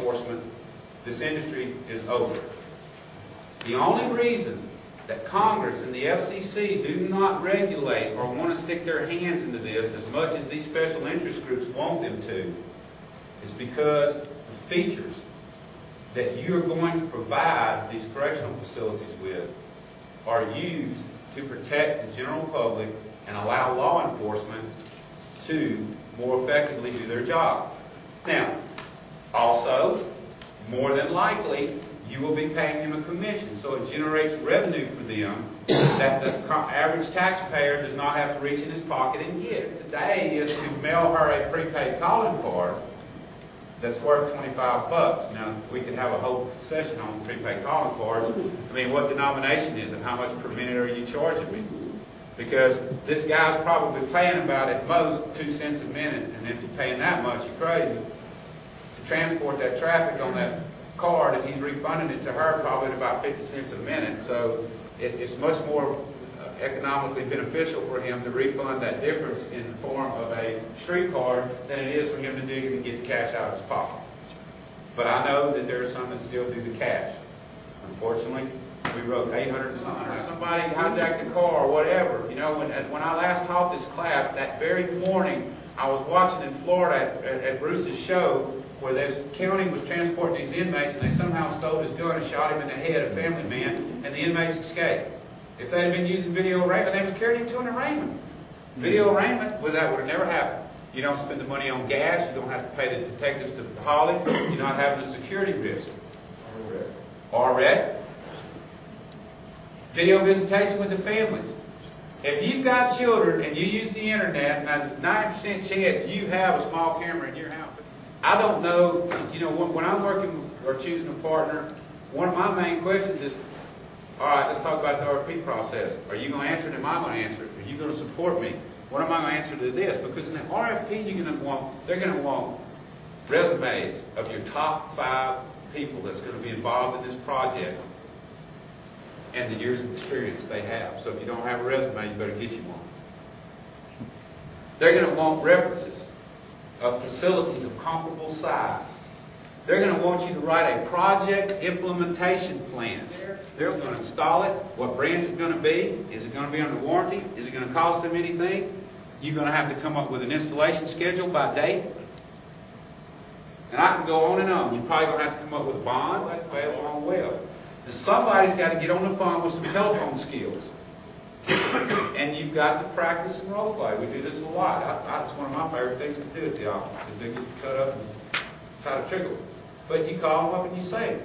enforcement, this industry is over. The only reason that Congress and the FCC do not regulate or want to stick their hands into this as much as these special interest groups want them to is because the features that you are going to provide these correctional facilities with are used to protect the general public and allow law enforcement to more effectively do their job. Now, also, more than likely, you will be paying them a commission, so it generates revenue for them that the average taxpayer does not have to reach in his pocket and get. Today is to mail her a prepaid calling card that's worth $25. Now, we could have a whole session on prepaid calling cards. I mean, what denomination is it? How much per minute are you charging me? Because this guy's probably paying about at most 2 cents a minute, and if you're paying that much, you're crazy. To transport that traffic on that card, and he's refunding it to her probably at about 50 cents a minute. So it's much more economically beneficial for him to refund that difference in the form of a street card than it is for him to do and get the cash out of his pocket. But I know that there are some that still do the cash. Unfortunately, we wrote 800 and something. Somebody hijacked the car or whatever. You know, when I last taught this class, that very morning, I was watching in Florida at Bruce's show where this county was transporting these inmates and they somehow stole his gun and shot him in the head, a family man, and the inmates escaped. If they had been using video arraignment, they was carrying him to an arraignment. Video arraignment, well, that would have never happened. You don't spend the money on gas, you don't have to pay the detectives to haul it, you're not having a security risk. Or red. Video visitation with the families. If you've got children and you use the internet, now there's 90% chance you have a small camera in your house. I don't know, you know, when I'm working or choosing a partner, one of my main questions is, all right, let's talk about the RFP process. Are you going to answer it? Am I going to answer it? Are you going to support me? What am I going to answer to this? Because in the RFP, they're going to want resumes of your top 5 people that's going to be involved in this project and the years of experience they have. So if you don't have a resume, you better get you one. They're going to want references of facilities of comparable size. They're going to want you to write a project implementation plan. They're going to install it, what brand is it going to be, is it going to be under warranty, is it going to cost them anything? You're going to have to come up with an installation schedule by date. And I can go on and on. You're probably going to have to come up with a bond. That's pay along well. Somebody's got to get on the phone with some telephone skills. And you've got to practice and role play. We do this a lot. It's one of my favorite things to do at the office because they get cut up and try to trigger. But you call them up and you say,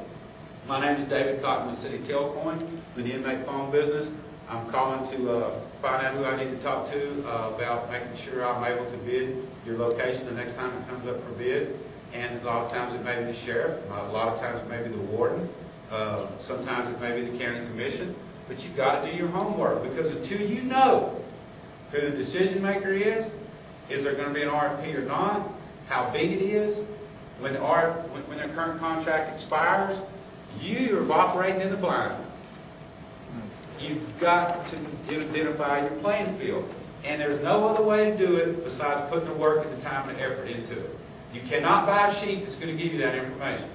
my name is David Cotton with City Telcoin, with the inmate phone business. I'm calling to find out who I need to talk to about making sure I'm able to bid your location the next time it comes up for bid. And a lot of times it may be the sheriff, a lot of times it may be the warden, sometimes it may be the county commission. But you've got to do your homework, because until you know who the decision maker is there going to be an RFP or not, how big it is, when their current contract expires, you are operating in the blind. You've got to identify your playing field. And there's no other way to do it besides putting the work and the time and the effort into it. You cannot buy a sheet that's going to give you that information.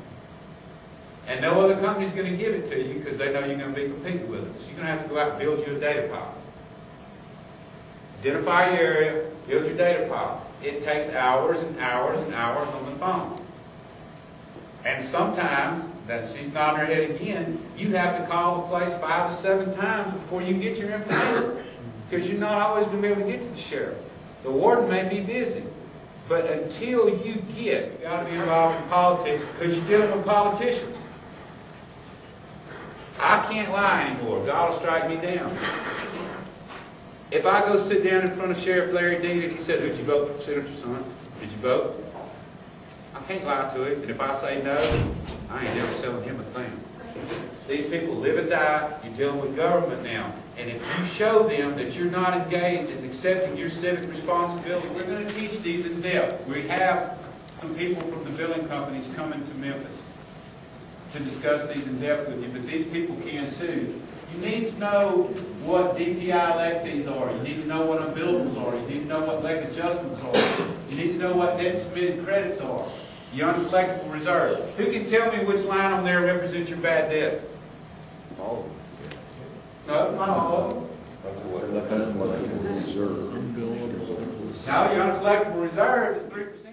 And no other company's going to give it to you because they know you're going to be competing with it. So you're going to have to go out and build you a data pile. Identify your area, build your data pile. It takes hours and hours and hours on the phone. And sometimes, that she's nodding her head again, you have to call the place 5 to 7 times before you get your information. Because you're not always going to be able to get to the sheriff. The warden may be busy. But until you've got to be involved in politics, because you're dealing with politicians. I can't lie anymore. God will strike me down. If I go sit down in front of Sheriff Larry Dean and he said, "Did you vote for Senator Son? Did you vote?" I can't lie to him. And if I say no, I ain't never selling him a thing. These people live and die. You're dealing with government now. And if you show them that you're not engaged in accepting your civic responsibility, we're going to teach these in depth. We have some people from the billing companies coming to Memphis to discuss these in depth with you, but these people can too. You need to know what DPI electees are. You need to know what unbillables are. You need to know what leg adjustments are. You need to know what debt submitted credits are. Your uncollectible reserve. Who can tell me which line on there represents your bad debt? All No, not all of them. of them. No, your uncollectible reserve is 3%.